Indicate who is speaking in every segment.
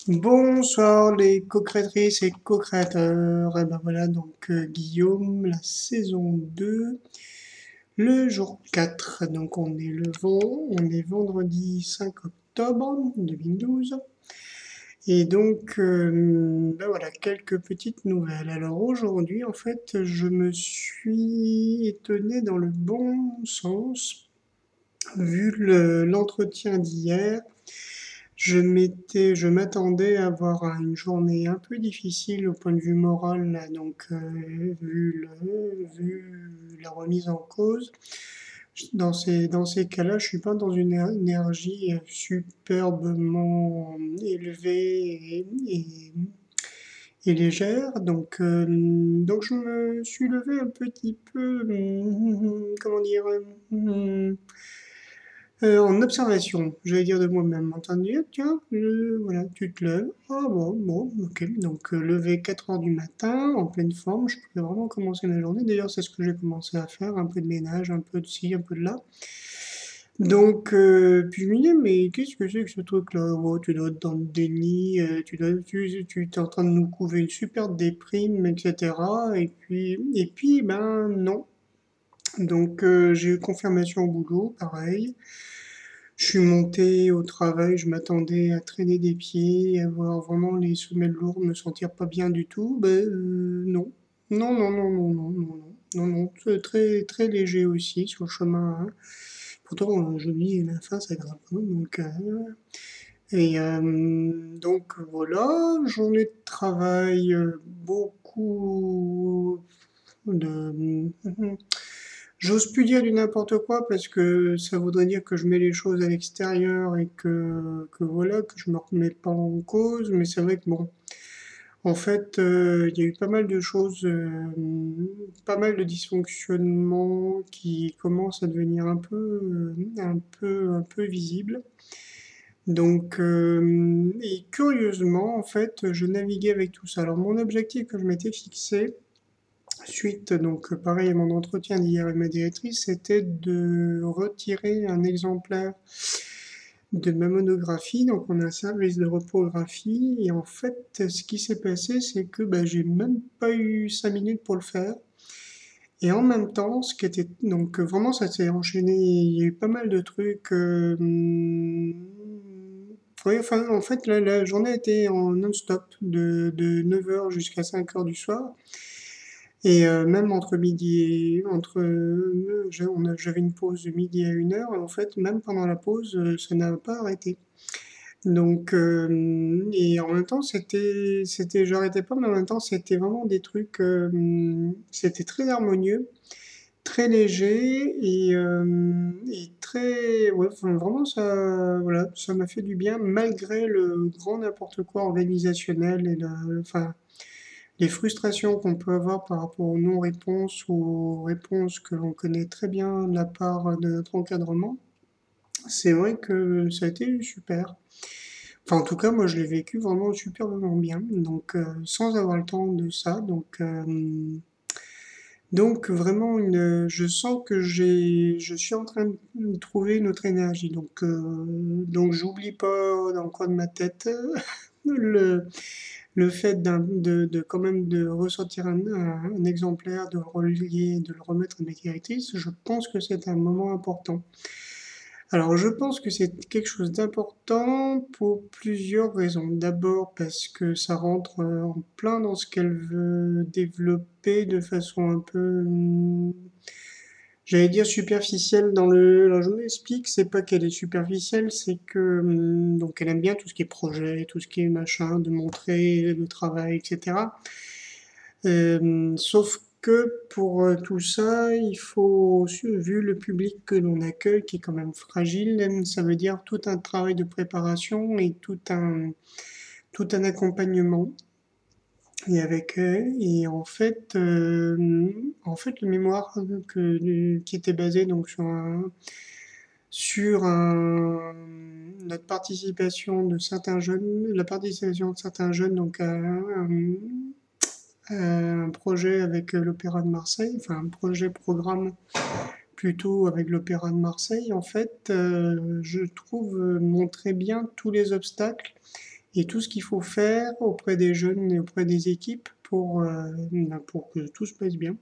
Speaker 1: Bonsoir les co-créatrices et co-créateurs. Et ben voilà donc Guillaume, la saison 2, le jour 4. Donc on est vendredi 5 octobre 2012. Et donc ben voilà quelques petites nouvelles. Alors aujourd'hui en fait je me suis étonné dans le bon sens vu l'entretien d'hier. Je m'attendais à avoir une journée un peu difficile au point de vue moral, là, donc vu la remise en cause. Dans ces cas-là, je suis pas dans une énergie superbement élevée et légère, donc je me suis levé un petit peu, comment dire, en observation, j'allais dire de moi-même, entendu, tiens, voilà, tu te lèves, ah bon, ok, donc lever 4 heures du matin, en pleine forme, je pouvais vraiment commencer ma journée, d'ailleurs c'est ce que j'ai commencé à faire, un peu de ménage, un peu de ci, un peu de là, donc puis je me disais, mais qu'est-ce que c'est que ce truc-là? Oh, tu dois être dans le déni, tu t'es en train de nous couver une super déprime, etc., et puis ben non, donc j'ai eu confirmation au boulot, pareil. Je suis monté au travail, je m'attendais à traîner des pieds, à avoir vraiment les semelles lourdes, me sentir pas bien du tout. Ben non. Non, c'est très léger aussi sur le chemin, hein. Pourtant, je dis la fin, ça grimpe, hein, donc voilà, journée de travail, beaucoup de j'ose plus dire du n'importe quoi parce que ça voudrait dire que je mets les choses à l'extérieur et que voilà, que je me remets pas en cause, mais c'est vrai que bon, en fait, il y a eu pas mal de choses, pas mal de dysfonctionnements qui commencent à devenir un peu visibles. Donc, et curieusement, en fait, je naviguais avec tout ça. Alors, mon objectif que je m'étais fixé, suite, donc pareil à mon entretien d'hier avec ma directrice, c'était de retirer un exemplaire de ma monographie. Donc on a un service de reprographie et en fait ce qui s'est passé c'est que bah, j'ai même pas eu 5 minutes pour le faire. Et en même temps, ce qui était donc vraiment ça s'est enchaîné, il y a eu pas mal de trucs. Oui, enfin en fait la journée était en non-stop de 9 heures jusqu'à 5 heures du soir. Et même entre midi et j'avais une pause de midi à 1 heure, et en fait, même pendant la pause, ça n'a pas arrêté. Donc, et en même temps, j'arrêtais pas, mais en même temps, c'était vraiment des trucs, c'était très harmonieux, très léger et très, ouais, enfin, vraiment, ça, voilà, ça m'a fait du bien, malgré le grand n'importe quoi organisationnel enfin, les frustrations qu'on peut avoir par rapport aux non-réponses ou aux réponses que l'on connaît très bien de la part de notre encadrement, c'est vrai que ça a été super. Enfin, en tout cas, moi, je l'ai vécu vraiment superbement bien, donc sans avoir le temps de ça. Donc vraiment, je sens que je suis en train de trouver une autre énergie. Donc j'oublie pas dans le coin de ma tête le, le fait de quand même de ressortir un exemplaire, de le relier, de le remettre à mes directrices, je pense que c'est un moment important. Alors, je pense que c'est quelque chose d'important pour plusieurs raisons. D'abord parce que ça rentre en plein dans ce qu'elle veut développer de façon un peu, j'allais dire superficielle dans le. Alors, je vous explique, c'est pas qu'elle est superficielle, c'est que donc elle aime bien tout ce qui est projet, tout ce qui est machin, de montrer le travail, etc. Sauf que pour tout ça, il faut, vu le public que l'on accueille, qui est quand même fragile, ça veut dire tout un travail de préparation et tout un accompagnement. Et en fait, le mémoire qui était basé donc sur notre participation de certains jeunes, la participation de certains jeunes donc un projet avec l'Opéra de Marseille, enfin un projet programme plutôt avec l'Opéra de Marseille, en fait, je trouve montrer bien tous les obstacles et tout ce qu'il faut faire auprès des jeunes et auprès des équipes pour que tout se passe bien.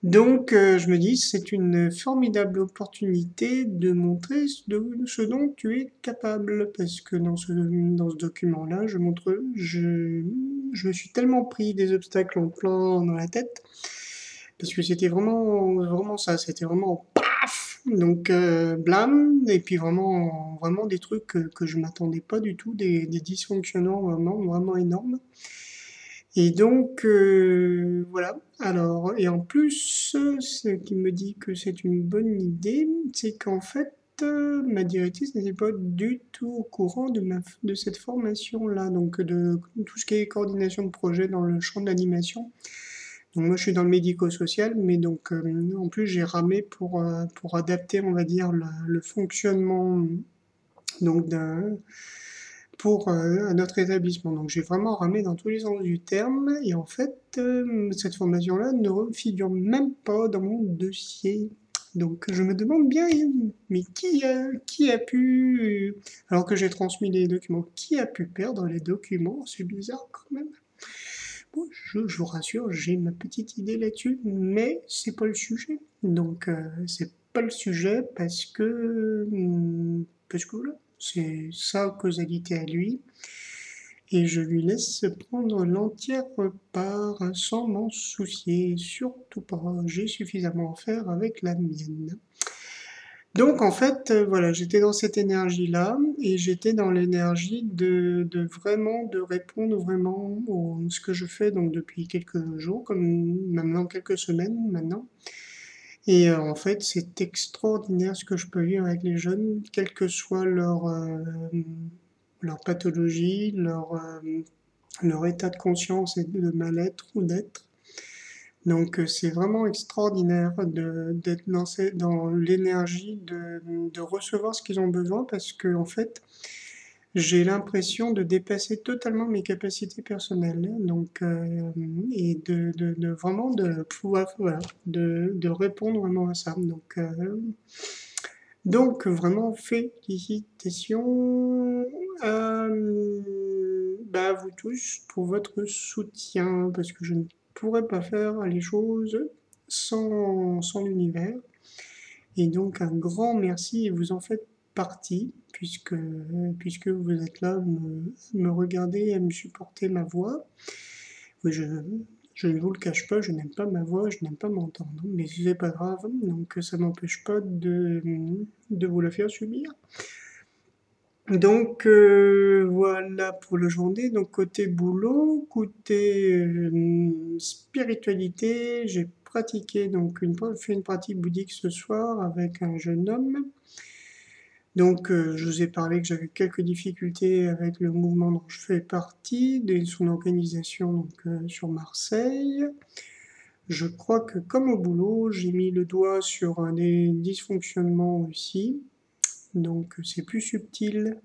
Speaker 1: Donc, je me dis, c'est une formidable opportunité de montrer ce dont tu es capable, parce que dans ce document-là, je me suis tellement pris des obstacles en plein dans la tête, parce que c'était vraiment ça, c'était vraiment paf, donc blam, et puis vraiment des trucs que je m'attendais pas du tout, des dysfonctionnements vraiment énormes. Et donc, voilà. Alors, et en plus, ce qui me dit que c'est une bonne idée, c'est qu'en fait, ma directrice n'était pas du tout au courant de cette formation-là, donc de tout ce qui est coordination de projet dans le champ de l'animation. Donc moi, je suis dans le médico-social, mais donc en plus, j'ai ramé pour adapter, on va dire, le fonctionnement donc pour à notre établissement. Donc j'ai vraiment ramé dans tous les sens du terme et en fait cette formation-là ne figure même pas dans mon dossier. Donc je me demande bien, mais qui a pu, alors que j'ai transmis les documents, qui a pu perdre les documents? C'est bizarre quand même. Bon, je vous rassure, j'ai ma petite idée là-dessus, mais c'est pas le sujet. Donc c'est pas le sujet parce que voilà, c'est sa causalité à lui et je lui laisse prendre l'entière part sans m'en soucier, surtout pas. J'ai suffisamment à faire avec la mienne. Donc en fait, voilà, j'étais dans cette énergie-là et j'étais dans l'énergie de vraiment de répondre vraiment à ce que je fais donc depuis quelques jours, comme maintenant quelques semaines maintenant. Et en fait, c'est extraordinaire ce que je peux vivre avec les jeunes, quelle que soit leur pathologie, leur état de conscience et de mal-être ou d'être. Donc c'est vraiment extraordinaire d'être dans l'énergie de recevoir ce qu'ils ont besoin parce que en fait j'ai l'impression de dépasser totalement mes capacités personnelles donc et de vraiment de pouvoir voilà, de répondre vraiment à ça donc vraiment félicitations à, bah, à vous tous pour votre soutien parce que je ne pourrais pas faire les choses sans l'univers. Et donc un grand merci et vous en faites partie puisque vous êtes là, me regarder, à me supporter ma voix. Oui, je ne vous le cache pas, je n'aime pas ma voix, je n'aime pas m'entendre, mais c'est pas grave, donc ça m'empêche pas de vous la faire subir. Donc voilà pour le journée. Donc côté boulot, côté spiritualité, j'ai pratiqué fait une pratique bouddhique ce soir avec un jeune homme. Donc je vous ai parlé que j'avais quelques difficultés avec le mouvement dont je fais partie, de son organisation sur Marseille. Je crois que comme au boulot, j'ai mis le doigt sur un des dysfonctionnements aussi. Donc c'est plus subtil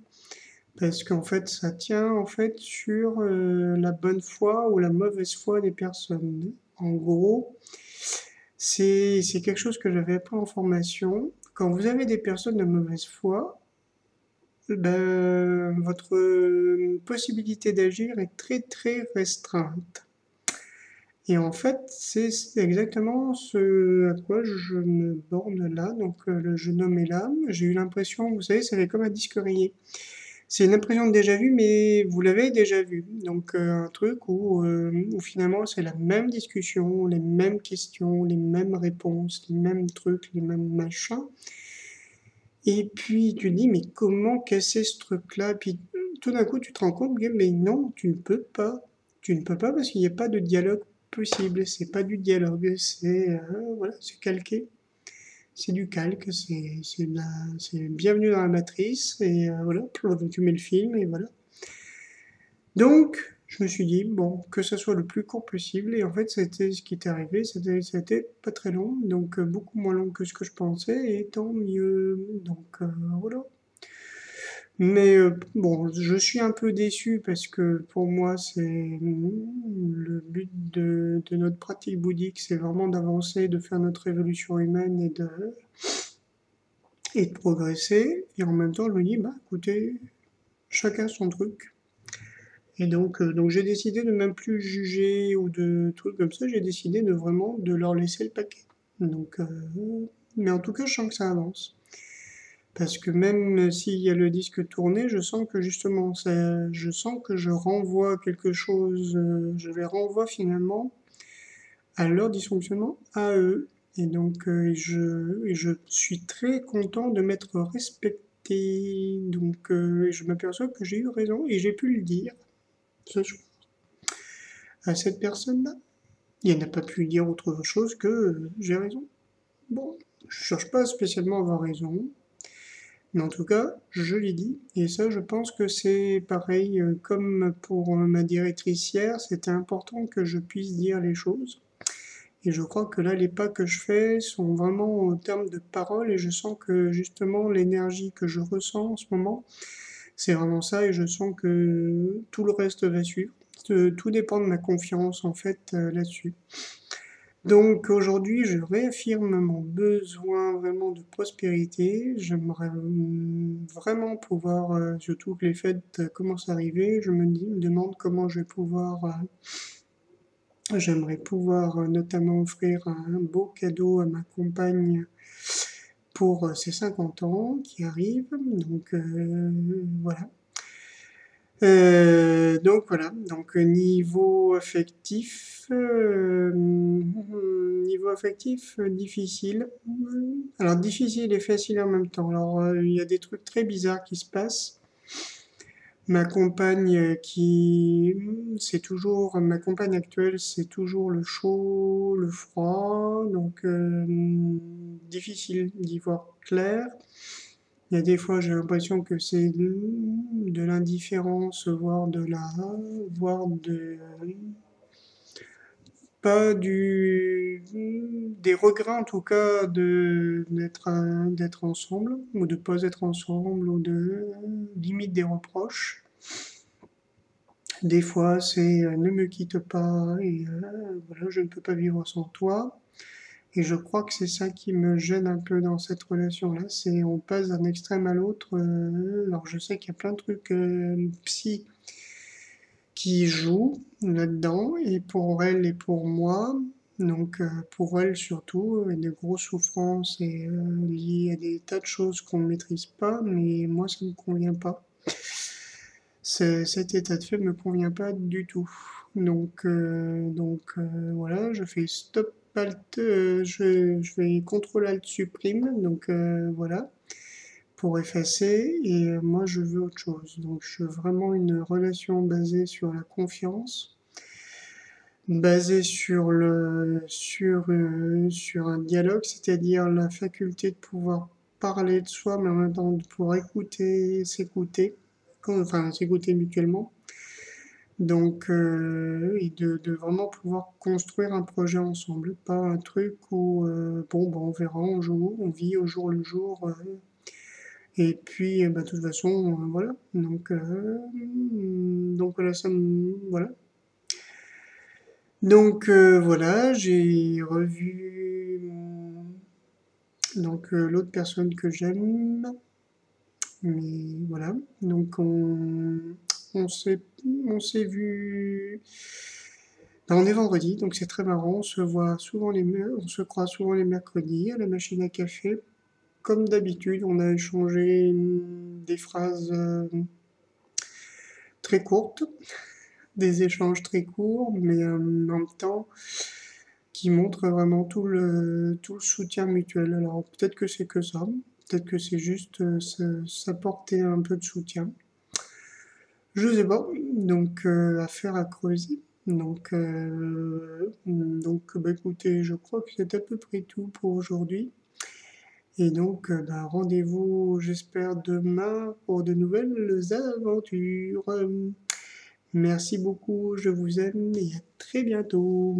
Speaker 1: parce qu'en fait ça tient en fait sur la bonne foi ou la mauvaise foi des personnes. En gros, c'est quelque chose que j'avais appris en formation. Quand vous avez des personnes de mauvaise foi, ben, votre possibilité d'agir est très très restreinte. Et en fait, c'est exactement ce à quoi je me borne là. Donc le jeune homme est là. J'ai eu l'impression, vous savez, ça fait comme un disque rayé. C'est une impression de déjà vu, mais vous l'avez déjà vu. Donc un truc où finalement c'est la même discussion, les mêmes questions, les mêmes réponses, les mêmes trucs, les mêmes machins. Et puis tu te dis, mais comment casser ce truc-là? Puis tout d'un coup tu te rends compte que mais non, tu ne peux pas. Tu ne peux pas parce qu'il n'y a pas de dialogue possible. C'est pas du dialogue, voilà, c'est calqué. C'est du calque, c'est bienvenue dans la matrice, et voilà, tu mets le film, et voilà. Donc, je me suis dit, bon, que ça soit le plus court possible, et en fait, c'était ce qui était arrivé, c'était pas très long, donc beaucoup moins long que ce que je pensais, et tant mieux, donc voilà. Mais bon, je suis un peu déçu parce que pour moi, c'est le but de notre pratique bouddhique, c'est vraiment d'avancer, de faire notre évolution humaine et de progresser. Et en même temps, je me dis, bah écoutez, chacun son truc. Donc j'ai décidé de même plus juger ou de trucs comme ça, j'ai décidé de vraiment de leur laisser le paquet. Donc, mais en tout cas, je sens que ça avance. Parce que même s'il y a le disque tourné, je sens que justement, je sens que je renvoie quelque chose, je les renvoie finalement à leur dysfonctionnement, à eux. Et je suis très content de m'être respecté. Donc, je m'aperçois que j'ai eu raison et j'ai pu le dire ce soir à cette personne-là. Et elle n'a pas pu dire autre chose que j'ai raison. Bon, je cherche pas spécialement à avoir raison, mais en tout cas, je l'ai dit. Et ça, je pense que c'est pareil, comme pour ma directrice hier, c'était important que je puisse dire les choses. Et je crois que là, les pas que je fais sont vraiment en termes de parole et je sens que justement l'énergie que je ressens en ce moment, c'est vraiment ça et je sens que tout le reste va suivre. Tout dépend de ma confiance en fait là-dessus. Donc aujourd'hui, je réaffirme mon besoin vraiment de prospérité. J'aimerais vraiment pouvoir, surtout que les fêtes commencent à arriver, me demande comment je vais pouvoir, j'aimerais pouvoir notamment offrir un beau cadeau à ma compagne pour ses 50 ans qui arrivent. Donc voilà. Donc niveau affectif, difficile. Alors difficile et facile en même temps. Alors il y a des trucs très bizarres qui se passent. Ma compagne ma compagne actuelle, c'est toujours le chaud, le froid, donc difficile d'y voir clair. Il y a des fois, j'ai l'impression que c'est de l'indifférence, voire pas des regrets en tout cas d'être ensemble, ou de pas être ensemble, ou de limite des reproches. Des fois, c'est ne me quitte pas et voilà, je ne peux pas vivre sans toi. Et je crois que c'est ça qui me gêne un peu dans cette relation-là, c'est on passe d'un extrême à l'autre. Alors je sais qu'il y a plein de trucs psy qui jouent là-dedans, et pour elle et pour moi. Donc pour elle surtout, de grosses souffrances et liées à des tas de choses qu'on ne maîtrise pas, mais moi ça ne me convient pas. Cet état de fait me convient pas du tout. Donc voilà, je fais stop alt, je fais contrôle alt supprime, donc voilà, pour effacer, et moi je veux autre chose. Donc je veux vraiment une relation basée sur la confiance, basée sur un dialogue, c'est-à-dire la faculté de pouvoir parler de soi, mais en même temps de pouvoir enfin s'écouter mutuellement. Donc, et de vraiment pouvoir construire un projet ensemble, pas un truc où, bon, ben, on verra, on joue, on vit au jour le jour, et puis, bah, de toute façon, voilà. Donc voilà, voilà. Donc voilà, j'ai revu l'autre personne que j'aime, mais voilà. Donc on s'est, on s'est vu. Ben, on est vendredi, donc c'est très marrant. On se croise souvent les mercredis à la machine à café. Comme d'habitude, on a échangé des phrases très courtes, des échanges très courts, mais en même temps qui montrent vraiment tout le soutien mutuel. Alors peut-être que c'est que ça, peut-être que c'est juste s'apporter un peu de soutien. Je sais pas, donc affaire à creuser. Donc bah, écoutez, je crois que c'est à peu près tout pour aujourd'hui. Et donc, bah, rendez-vous, j'espère, demain pour de nouvelles aventures. Merci beaucoup, je vous aime et à très bientôt.